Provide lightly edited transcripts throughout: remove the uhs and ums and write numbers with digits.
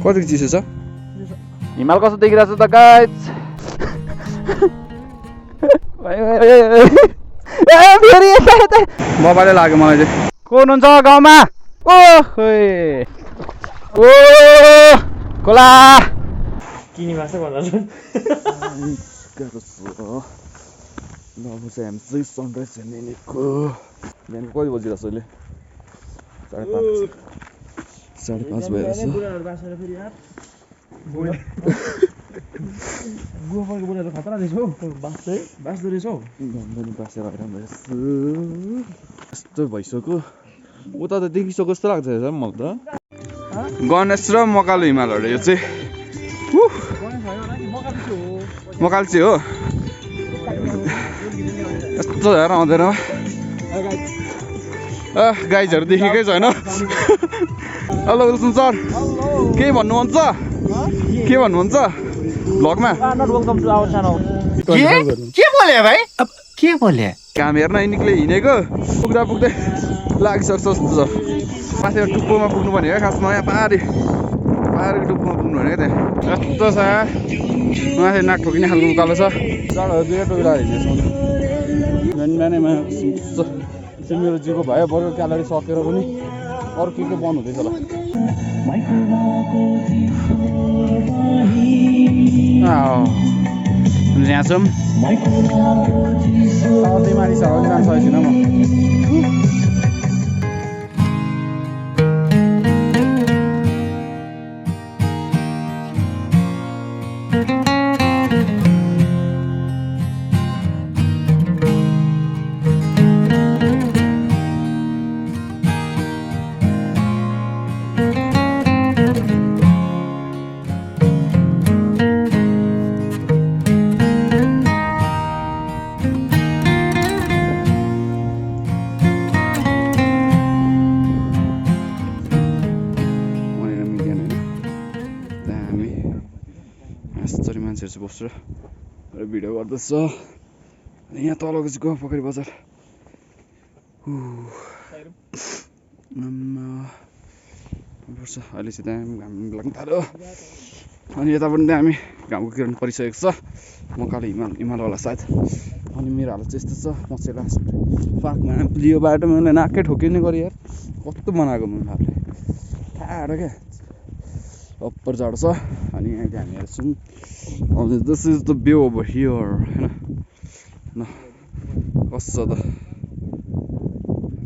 कति चिसो छ हिमाल कस्तो देखिरहेछ त गाइस फेरि बबाले लाग्यो मलाई चाहिँ को हुनुहुन्छ गाउँमा ओ खोला किनी माछा भन्दा गाह्रो छ ल अब चाहिँ हामी चाहिँ सनराइज हेर्ने निको बिहान कति बजी रहेछ अहिले 5:30 भइरहेछ गोबरको बुढाहरू खतरा रहेछ हौ बाँच्दो रहेछ हौ पनि बाँसेर हैरान भइरहेछ यस्तो भइसक्यो उता त देखिसक्यो जस्तो लाग्छ मलाई त गणेश र मकालु हिमालहरू यो चाहिँ मकाल्ची हो यस्तो हेर आउँदैन गाइजहरू देखेकै छैन हेलो विल्सन सर के भन्नुहुन्छ भ्लगमा के बोले भाइ अब के बोले काम हेर्न निक्ले हिँडेको पुग्दै लागिसक्छ जस्तो छ माथि टुप्पोमा पुग्नु पर्ने हो खासमा यहाँ पाहाडको टुप्पोमा पुग्नु भने क्या त्यहाँ यस्तो छ माथि नाक ठोकिने खालको उकालो छ जाँडहरू दुई टोपी लगाएर हिँड्दैछ बिहानैमा चाहिँ मेरो जिउको भयो बरु क्यालोरी सकेर पनि अरू के बन्द हुँदैछ होला यहाँ छौँ साथै माथि छ भने जान सकेको छैन म बस्छ र भिडियो गर्दैछ यहाँ तलको चाहिँ पोखरी बजार अहिले चाहिँ दामी घाम लाग्नु थाल्यो अनि यता पनि दामी घामको किरण परिसकेको छ मकाले हिमालवाला सायद अनि मेरो हालत चाहिँ यस्तो छ मसेला फाकमा लियो बाटोमा उसले नाकै ठोकिने गरी यार कस्तो बनाएको मैले हालले ठाडो क्या अप्पर जाडो छ अनि यहाँ हामी हेर्छौँ this is the view over here होइन न कस्तो छ त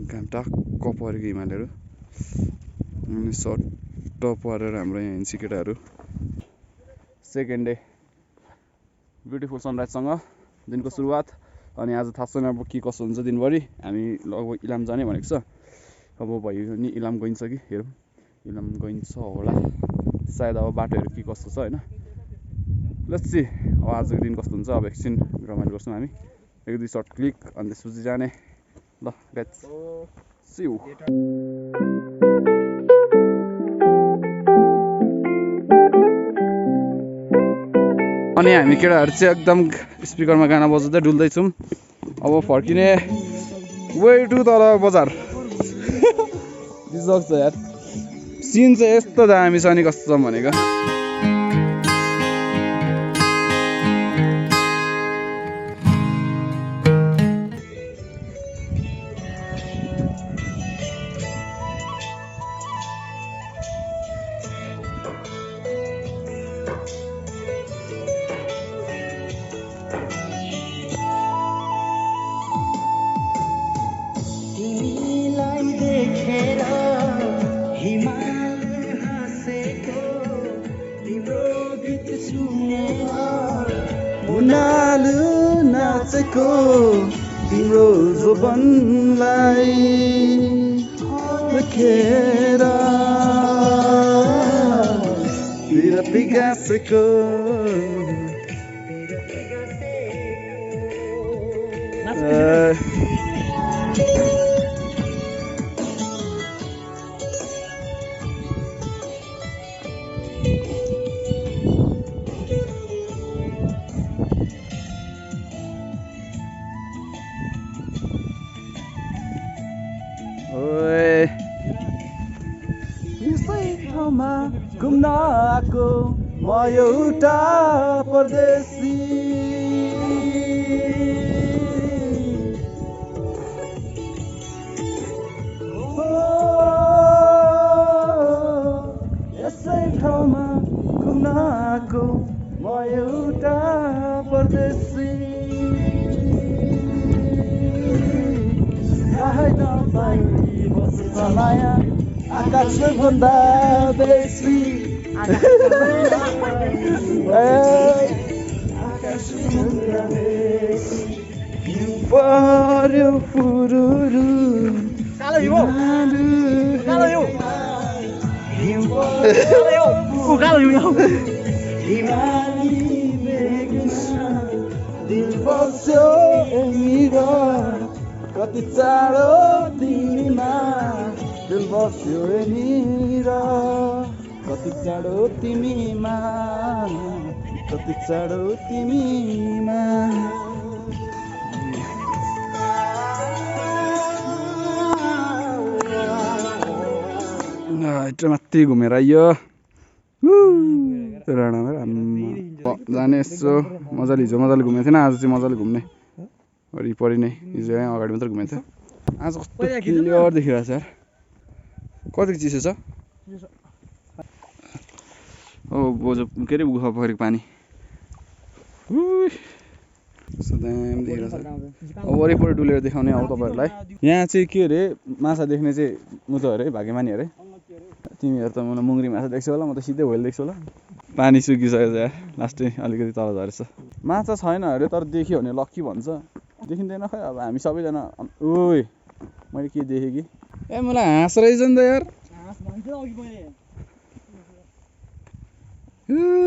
घाम टक्क परेको हिमालहरू अनि सट्ट परेर हाम्रो यहाँ हिँड्छ केटाहरू सेकेन्ड डे ब्युटिफुल सनराइजसँग दिनको सुरुवात अनि आज थाहा छैन अब के कसो हुन्छ दिनभरि हामी लगभग इलाम जाने भनेको छ अब भयो नि इलाम गइन्छ कि हेरौँ इलाम गइन्छ होला सायद अब बाटोहरू के कस्तो छ होइन लेट्स सी अब आजको दिन कस्तो हुन्छ अब एकछिन रमाइलो गर्छौँ हामी एक दुई सर्ट क्लिक अनि त्यसपछि जाने ल गाइस सी यू अनि हामी केटाहरू चाहिँ एकदम स्पिकरमा गाना बजाउँदै डुल्दैछौँ अब फर्किने वे टु तल बजार बिजक छ यार सिन चाहिँ यस्तो दामी छ नि कस्तो छ भनेको तिम्रो जोबनलाई देखेर विरती गाँसेको ठाउँमा घुम्न आएको म एउटा परदेशी यसै ठाउँमा घुम्न आएको म एउटा परदेशी थाहै नपाई बस्छ माया आकाश भन्दा बेसी आकाश भन्दा बेसी हिउँ पर्यो फुरुरु दिल बस्यो यहीँनिर कति चाँडो तिमीमा दिल बस्यो यहीँनिर कति चाँडो तिमीमा कति चाँडो तिमीमा यत्रो मात्रै घुमेर आइयो राणामा जाने यसो मजाले हिजो मजाले घुमेको थिएन आज चाहिँ मजाले घुम्ने वरिपरि नै हिजो यहाँ अगाडि मात्रै घुमेको थियो आज कस्तो क्लियर देखिरहेको छ यार कतिको चिसो छ ओ बोजो के अरे गुफा पोखरीको पानी दामी देखिरहेको छ अब वरिपरि डुलेर देखाउने अब तपाईँहरूलाई यहाँ चाहिँ के अरे माछा देख्ने चाहिँ उ त अरे भाग्यमानी अरे तिमीहरू त मलाई मुङ्ग्री माछा देख्छौ होला म त सिधै होइल देख्छु होला पानी सुकिसकेको छ यार लास्टै अलिकति तल झरेछ माछा छैन अरे तर देख्यो भने लक्की भन्छ देखिँदैन खै अब हामी सबैजना ओइ मैले के देखेँ कि ए मलाई हाँस रहेछ नि त यार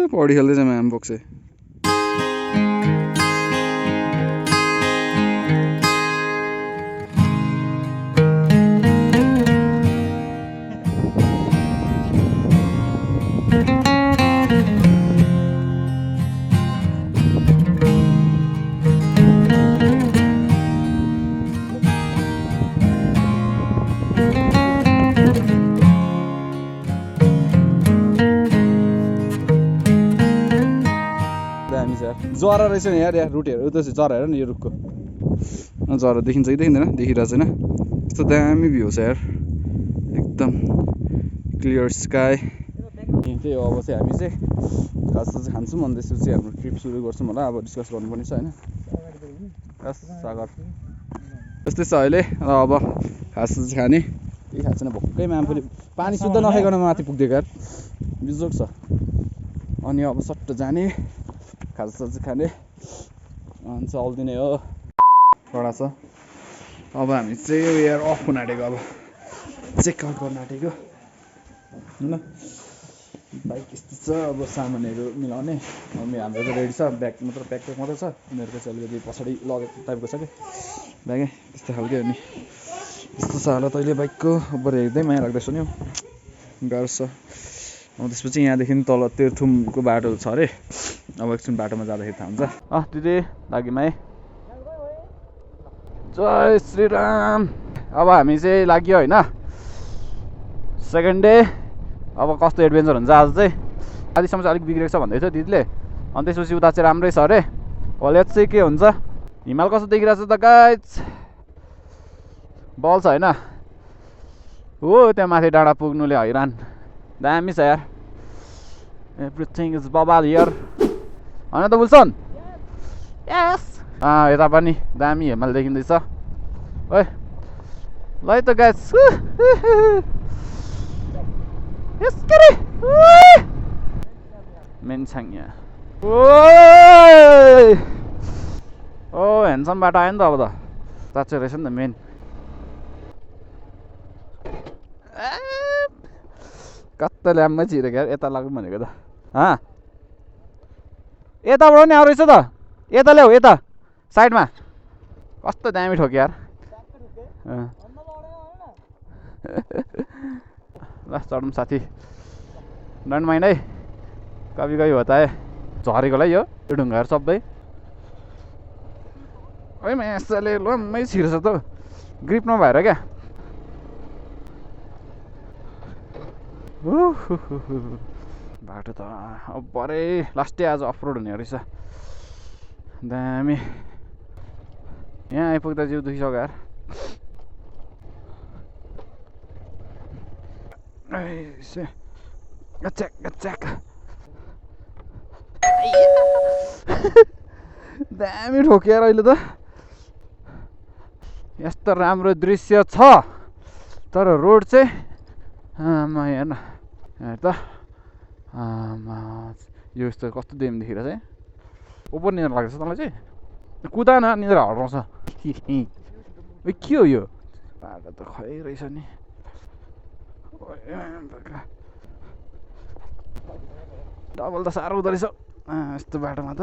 पौडी खेल्दैछ म्याम बोक्से जरा रहेछ नि यार रुटहरू उता जरा हेर न यो रुखको जरा देखिन्छ कि देखिँदैन देखिरहेको छैन यस्तो दामी भ्यू छ यार एकदम क्लियर स्काई त्यही हो अब चाहिँ हामी चाहिँ घाँस चाहिँ खान्छौँ अनि त्यसपछि हाम्रो ट्रिप सुरु गर्छौँ होला अब डिस्कस गर्नुपर्ने छ होइन सागर यस्तै छ अहिले र अब घाँस चाहिँ खाने केही खाएको छैन भक्कै मामफेरि पानी शुद्ध नखाइकन माथि पुग्दिएको यार बिजोड छ अनि अब सट्ट जाने खाजा चाहिँ खाने अनि चल्दिने हो कडा छ अब हामी चाहिँ एयर अफ हुन आँटेको अब चेकआउट गर्न आँटेको होइन बाइक यस्तो छ अब सामानहरू मिलाउने अब हाम्रो चाहिँ रेडी छ ब्याग मात्र प्याक मात्रै छ उनीहरूको चाहिँ अलिकति पछाडि लगेको टाइपको छ कि ब्यागै त्यस्तो खालको नि यस्तो छ होला तैँले बाइकको अब हेर्दै माया लाग्दैछ नि हौ गाह्रो छ अब त्यसपछि यहाँदेखि तल तेर्थुमको बाटो छ अरे अब एकछिन बाटोमा जाँदाखेरि थाहा हुन्छ दिदी दागिमाई जय श्रीराम अब हामी चाहिँ लाग्यो होइन सेकेन्ड डे अब कस्तो एडभेन्चर हुन्छ आज चाहिँ आधिसम्म चाहिँ अलिक बिग्रेको छ भन्दै थियो दिदीले अनि त्यसपछि उता चाहिँ राम्रै छ अरे लेट्स चाहिँ के हुन्छ हिमाल कस्तो देखिरहेको छ त गाइज बल छ होइन हो त्यहाँ माथि डाँडा पुग्नुले हैरान दामी छ यार एभ्रिथिङ इज बबाल हियर होइन त बुल्सन यस यता पनि दामी हिमाल देखिँदैछ है ल है त गाइस मेनछाङ यहाँ ओ ह्यान्डसम बाटो आयो नि त अब त साँच्चै रहेछ नि त मेन कस्तो ल्याम्मै छिरेको यार यता लागौँ भनेको त यताबाट नि आउँछ त यता ल्याऊ यता साइडमा कस्तो दामी ठोक्यो यार ल चढौँ साथी डन्ट माइन्ड है कभी कभी होता है झरेको होला यो ढुङ्गाहरू सबै है यसले लम्मै छिर्छ त ग्रिप नभएर क्या बाटो त अब भरे लास्टै आज अफरोड हुने रहेछ दामी यहाँ आइपुग्दा जिउ दुखिसक्यो यार दामी ठोकिएर अहिले त यस्तो राम्रो दृश्य छ तर रोड चाहिँ आमा हेर्न हेर त आमा यो यस्तो कस्तो देम देखेर चाहिँ ओभर निद्रा लाग्छ तँलाई चाहिँ कुदा न निद्रा हराउँछ के हो यो बाटो त खै रहेछ नि डबल त साह्रो हुँदो रहेछ यस्तो बाटोमा त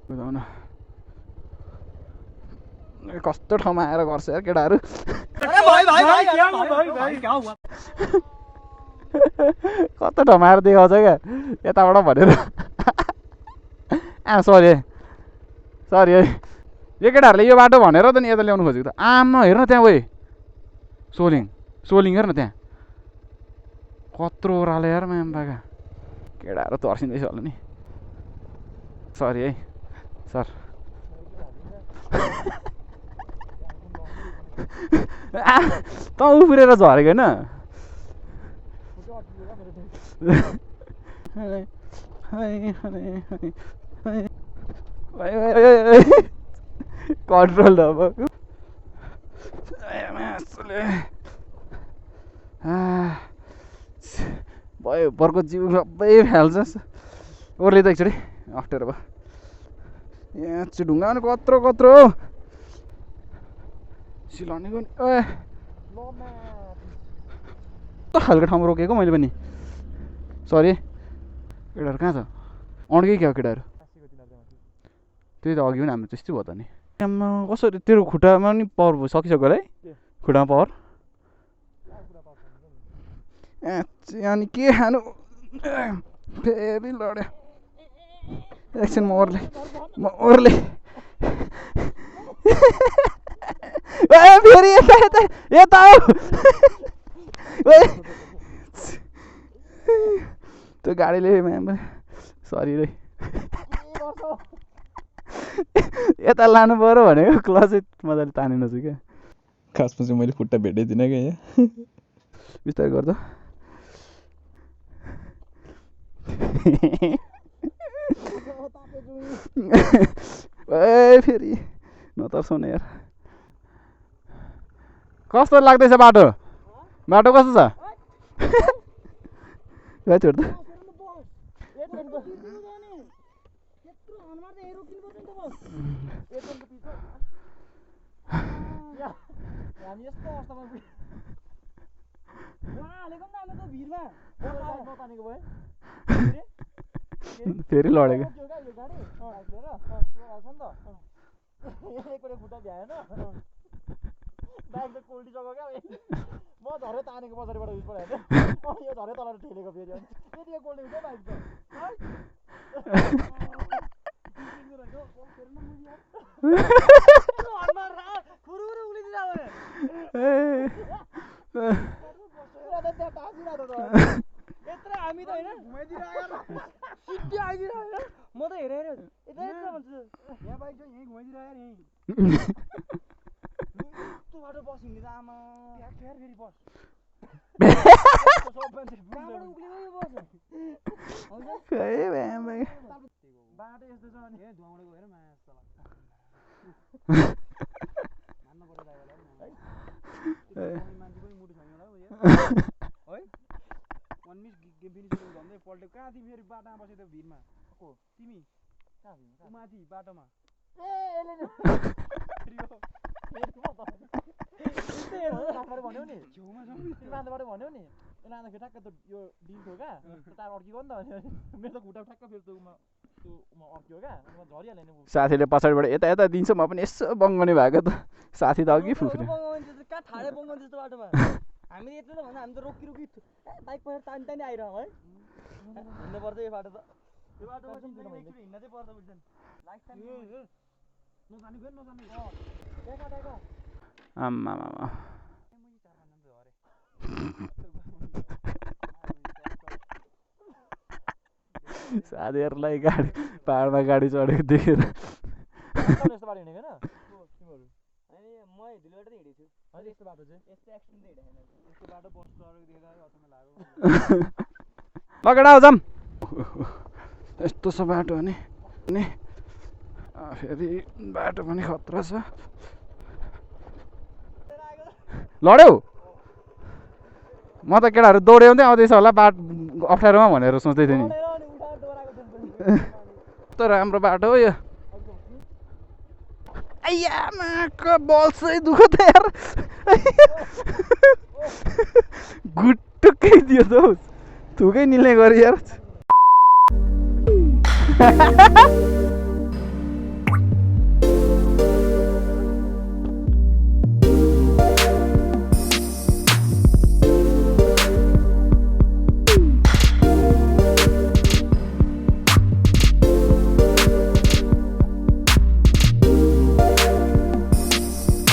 कुदाउन कस्तो ठाउँमा आएर गर्छ यार केटाहरू कस्तो ठाउँमा आएर देखाउँछ क्या यताबाट भनेर सरी है सरी है यो केटाहरूले यो बाटो भनेर त नि यता ल्याउनु खोजेको त आमा हेर्न त्यहाँ गए सोलिङ हेर्न त्यहाँ कत्रो ओह्रालो यार म्याम बागा केटाहरू तर्सिँदैछ होला नि सरी है सर त उफ्रेर झरेको होइन कन्ट्रोल अब भयो बर्को जिउ सबै फाल्छ ओर्ले त एकचोटि अप्ठ्यारो भयो यहाँ चाहिँ ढुङ्गा पनि कत्रो सिलाउनेको नि कस्तो खालको ठाउँमा रोकेको मैले पनि सरी केटाहरू कहाँ छ अड्कै क्या केटाहरू त्यही त अघि पनि हाम्रो त्यस्तै भयो त नि आम्मा कसरी तेरो खुट्टामा नि पावर भयो सकिसक्यो होला है खुट्टामा पावर अनि के खानु फेरि लड्यो एकछिन म ओर्ले फेरि यता हो त्यो गाडीले सरी रे यता लानु पऱ्यो भनेको क्लच मजाले तानेन छु क्या खासमा चाहिँ मैले खुट्टा भेटाइदिनँ क्या यहाँ बिस्तारै गर्दा फेरि नतर्साउने यार कस्तो लाग्दैछ बाटो कस्तो छ छोड त फेरि लडेको म त हेरेर यता यता भन्छु यहाँ बाइक चाहिँ यहीँ घुमाइदिएर यहीँ यस्तो बाटो बस हिँड्ने त आमा फेरि बस बाटो यस्तो छ अनि धुवाबाट गएर माया जस्तो लाग्छ मान्नु पर्छ ड्राइभरलाई मान्छे पनि मुटु छैन होला है 1 मिस फिनिस भन्दै पल्ट्यो कहाँ तिमी फेरि बाटोमा बसेको त्यो भिडमा को तिमी कहाँ माथि बाटोमा भन्यौ नि छेउमा माथिबाट भन्यौ नि लाँदाखेरि ठ्याक्क त यो डिल थियो क्या तार अड्कियो नि त मेरो त खुट्टा ठ्याक्क फेरि त्योमा अड्कियो क्या झरिहाल्यो नि साथीले पछाडिबाट यता दिन्छ म पनि यसो बङ्गने भएको त साथी त अघि फुफ्रे कहाँ ठाडै बङ्गाउने त्यस्तो बाटोमा हामीले यत्रो त भन्दा हामी त रोकी बाइक पछाडि तानी आइरहँ है हिँड्नुपर्छ यो बाटो त यो बाटोमा चाहिँ हिँड्न चाहिँ पर्छ बुझ्दैन आम्मा साथीहरूलाई गाडी पाहाडमा गाडी चढेको देखेर यस्तो बाटो हिँडेको हैन तिमीहरु अनि म ढिलोबाट हिँडेको छु हैन यस्तो बाटो चाहिँ यस्तो एक्सिडेन्ट हिँडेको हैन यस्तो बाटो बस चढेको देख्दा अचम्म लाग्यो लगेर आऊ जाम यस्तो छ बाटो अनि फेरि बाटो पनि खतरा छ लड्यौ म त केटाहरू दौड्याउँदै आउँदैछ होला बाटो अप्ठ्यारोमा भनेर सोच्दै थिएँ नि कस्तो राम्रो बाटो हो यो आइयामाको बल्सै दुखो त यार गुटुकै दियो त हौ थुकै निल्ने गरी यार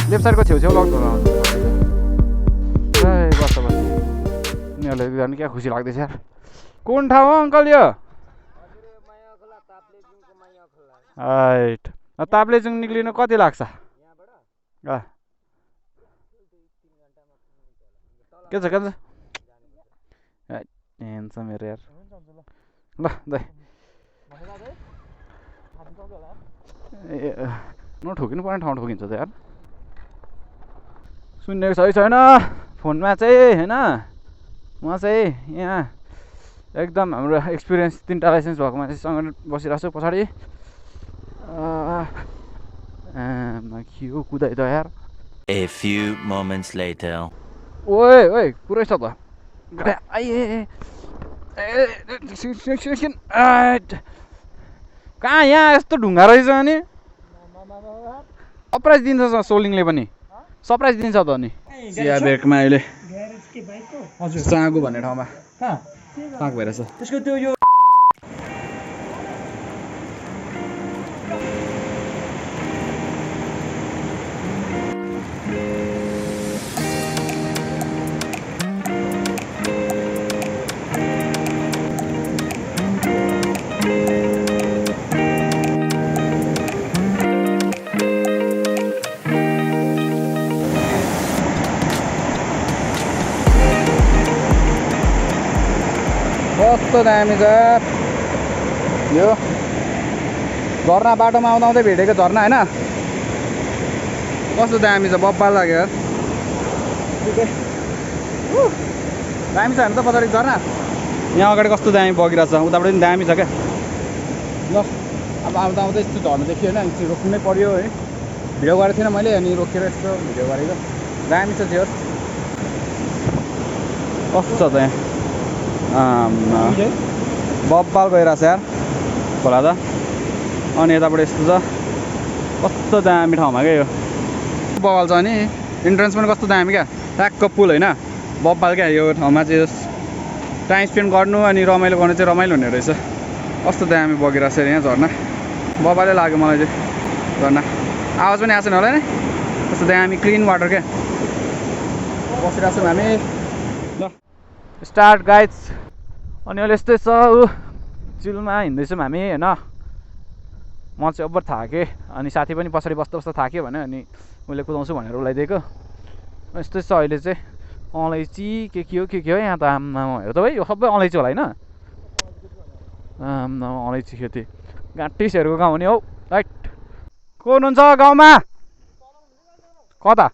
लेफ्ट साइडको छेउछेउ लक बस्छ उनीहरूले झन् क्या खुसी लाग्दैछ यार कुन ठाउँ हो अङ्कल यो राइट ताप्लेजुङ निक्लिनु कति लाग्छ के छ मेरो यार ल दाइ ए नठोकिनु पर्ने ठाउँ ठोकिन्छ त यार सुन्नेको सही छैन फोनमा चाहिँ होइन म चाहिँ यहाँ एकदम हाम्रो एक्सपिरियन्स 3टा लाइसेन्स भएको मान्छेसँग बसिरहेको छु पछाडि के कुदाइ त यार A few moments later. ओए ओए पुरै छ त कहाँ यहाँ यस्तो ढुङ्गा रहेछ अनि सरप्राइज दिन्छ सोलिङले पनि सरप्राइज दिन्छ त अनि चिया ब्रेकमा अहिले चाँगु भन्ने ठाउँमा पाक भइरहेछ त्यसको त्यो यो कस्तो दामी छ यो झर्ना बाटोमा आउँदा आउँदै भेटेको झर्ना होइन कस्तो दामी छ बब्बाल लाग्यो यार दामी छ होइन त पछाडि झर्ना यहाँ अगाडि कस्तो दामी बगिरहेछ उताबाट पनि दामी छ क्या ल अब आउँदा आउँदै यस्तो झर्ना देखियो होइन रोक्नै पर्यो है भिडियो गरेको थिएन मैले अनि रोकेर यस्तो भिडियो गरेको दामी छ थियो कस्तो छ त यहाँ बब्बाल गइरहेछ यार खोला त अनि यताबाट यस्तो छ कस्तो दामी ठाउँमा क्या यो बब्बाल छ नि इन्ट्रेन्स पनि कस्तो दामी क्या ट्याक्क पुल होइन बब्बाल क्या यो ठाउँमा चाहिँ टाइम स्पेन्ड गर्नु अनि रमाइलो गर्नु चाहिँ रमाइलो हुने रहेछ कस्तो दामी बगिरहेछ यहाँ झर्ना बब्बालै लाग्यो मलाई चाहिँ झर्ना आवाज पनि आएको छैन होला नि कस्तो दामी क्लिन वाटर क्या बसिरहेको छौँ हामी ल स्टार्ट गाइड्स अनि अहिले यस्तै छ ऊ चिलमा हिँड्दैछौँ हामी होइन म चाहिँ ओभर थाकेँ अनि साथी पनि पछाडि बस्दा बस्दा थाक्यो भने अनि मैले कुदाउँछु भनेर उसलाई दिएको यस्तै छ अहिले चाहिँ अलैँची के हो यहाँ त आम्मामा हेर त भाइ यो सबै अलैँची होला होइन आम्मामा अलैँची खेती गाँटिसहरूको गाउँ नि हौ राइट को हुनुहुन्छ गाउँमा कता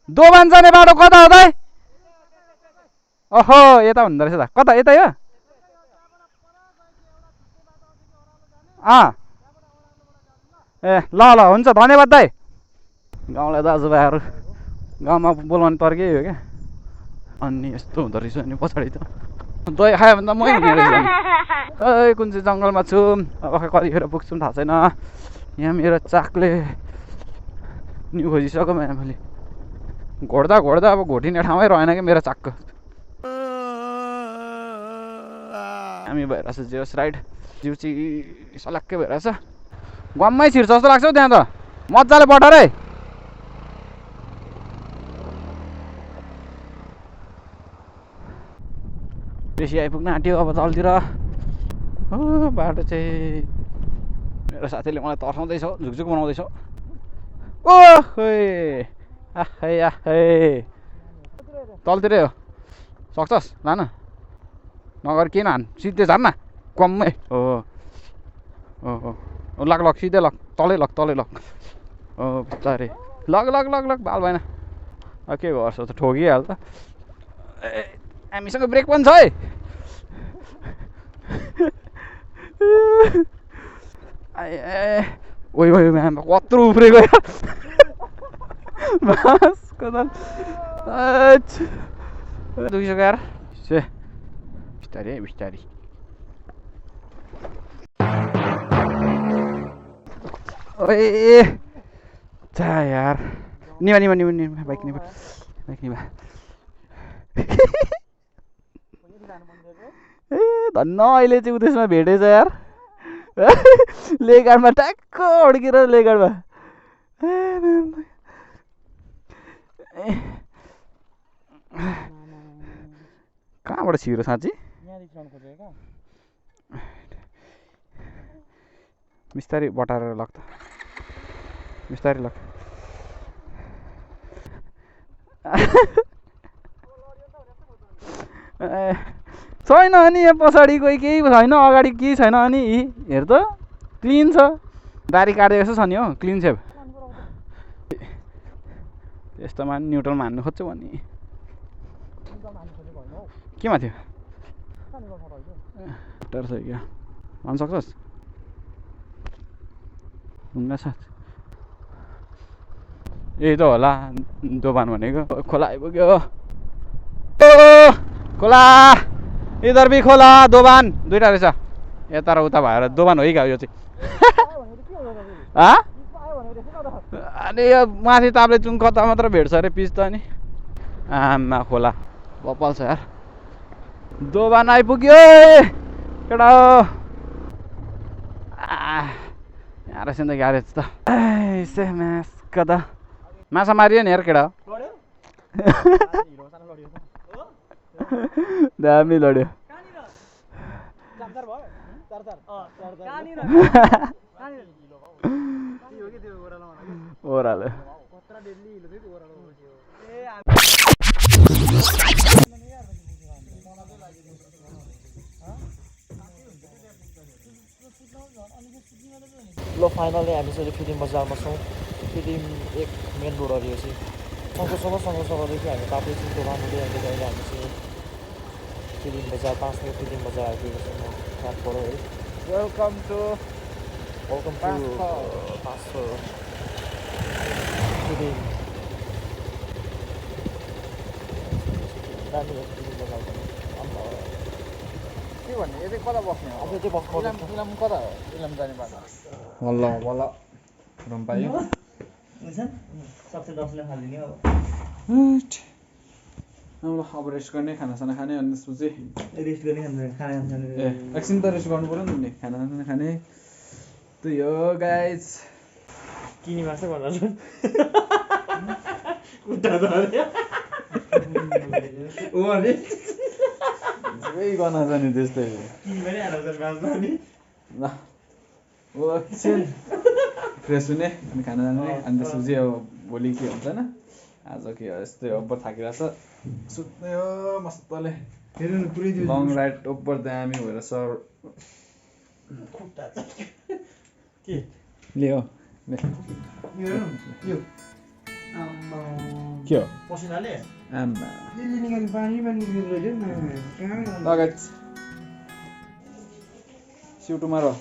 दोबान जाने बाटो कता हो दाइ ओहो यता हुँदो रहेछ त कता यतै हो ए ल ल हुन्छ धन्यवाद दाइ गाउँलाई दाजुभाइहरू गाउँमा बोलाउने तर्कै हो क्या अनि यस्तो हुँदो रहेछ अनि पछाडि त दही खायो भने त मै हुने रहेछ ए कुन चाहिँ जङ्गलमा छु अब कतिखेर पुग्छौँ थाहा छैन यहाँ मेरो चाकले न्यु खोजिसक्यो मैले घोड्दा अब घोटिने ठाउँमै रहेन क्या मेरो चाकको हामी भइरहेछ जेस राइड जिउ चाहिँ सलक्कै भइरहेछ गम्मै छिर्छ जस्तो लाग्छ हौ त्यहाँ त मजाले बटार है बेसी आइपुग्न आँट्यो अब तलतिर बाटो चाहिँ मेरो साथीले मलाई तर्साउँदैछ झुकझुक बनाउँदैछ ओ खोइ आहै आहै तलतिरै हो सक्छस् लान नगर किन हान सिधै झन् न कम्मै हो लग लग सिधै लग तलै लग बिस्तारै लग बाल भएन के गर्छ त ठोकिहाल्छ ए हामीसँग ब्रेक पनि छ है ओइ ओइ म्याम कत्रो उफ्रेको बाँसको त दुखिसक्यो यार बिस्तारै बिस्तारै ओए जा यार निमा बाइक निमा ए धन्न अहिले चाहिँ उदेशमा भेटेछ यार लेगाडमा ट्याक्क अड्केर लेगाडमा कहाँबाट छिरो साँच्ची बिस्तारै बटारेर लग त बिस्तारै लग छैन अनि यहाँ पछाडि कोही केही छैन अगाडि केही छैन अनि हेर त क्लिन छ दारी काटेको जस्तो छ नि हो क्लिन सेप यस्तोमा न्युट्रलमा हान्नु खोज्छौ अनि केमा थियो डर छ क्या भन्न सक्छस् ढुङ्गा साथ यही त होला दोभान भनेको खोला आइपुग्यो खोला इधर भी खोला दोभान दुईटा रहेछ यता र उता भएर दोभान हो कि यो चाहिँ अनि यो माथि ताप्ले चुङ कता मात्र भेट्छ अरे पिच त अनि आमा खोला बपाल छ यार दोभान आइपुग्यो केटा हो यहाँ रहेछ नि त ग्यारेज त मासका त माछा मारियो नि यार केटा दामी लड्यो ओह्रालो ल फाइनली हामी चाहिँ फिल्म बजारमा छौँ फिल्म एक मेन रोड अरे चाहिँ सँगसँगदेखि हामी ताप्ले सिङ दोकान हुँदै अहिले गएर हामी चाहिँ फिल्म बजार 5 माइल फिल्म बजार आइपुगेको छौँ काठमाडौँ है वेलकम टु पाँचफोर फिल्म दामी फिल्म बजार अन्त के भन्ने यो चाहिँ कता बस्ने हो अब चाहिँ बस्नु इलाम कता हो इलाम जाने बाटो वल्ल रुम पायो सबसे 10 ले खालिदिने अब अब रेस्ट गर्ने खानासाना खाने अनि त्यसपछि रेस्ट गर्ने खाना खाने ए एकछिन त रेस्ट गर्नु पर्यो नि खानासाना खाने त्यही हो गाइज किनी माछा भन्दा कुट्टा धर्यो ओ अरे सबै गर्न जाने त्यस्तै किनी पनि हाल्छ माछा नि ल ओ एकछिन फ्रेस हुने अनि खाना जाने अनि त्यसपछि अब भोलि के हुन्छ होइन आज के हो यस्तै ओभर थाकिरहेछ सुत्ने हो मस्तले हेर्नु न पुरै त्यो लङ राइड ओभर दामी भएर सर खुट्टा के ले हो ले हेर्नु यो आम्मा के हो पसिनाले आम्मा दिल्ली निकाल्नु पानी निकाल्नु न लगाइज सी यू टुमारो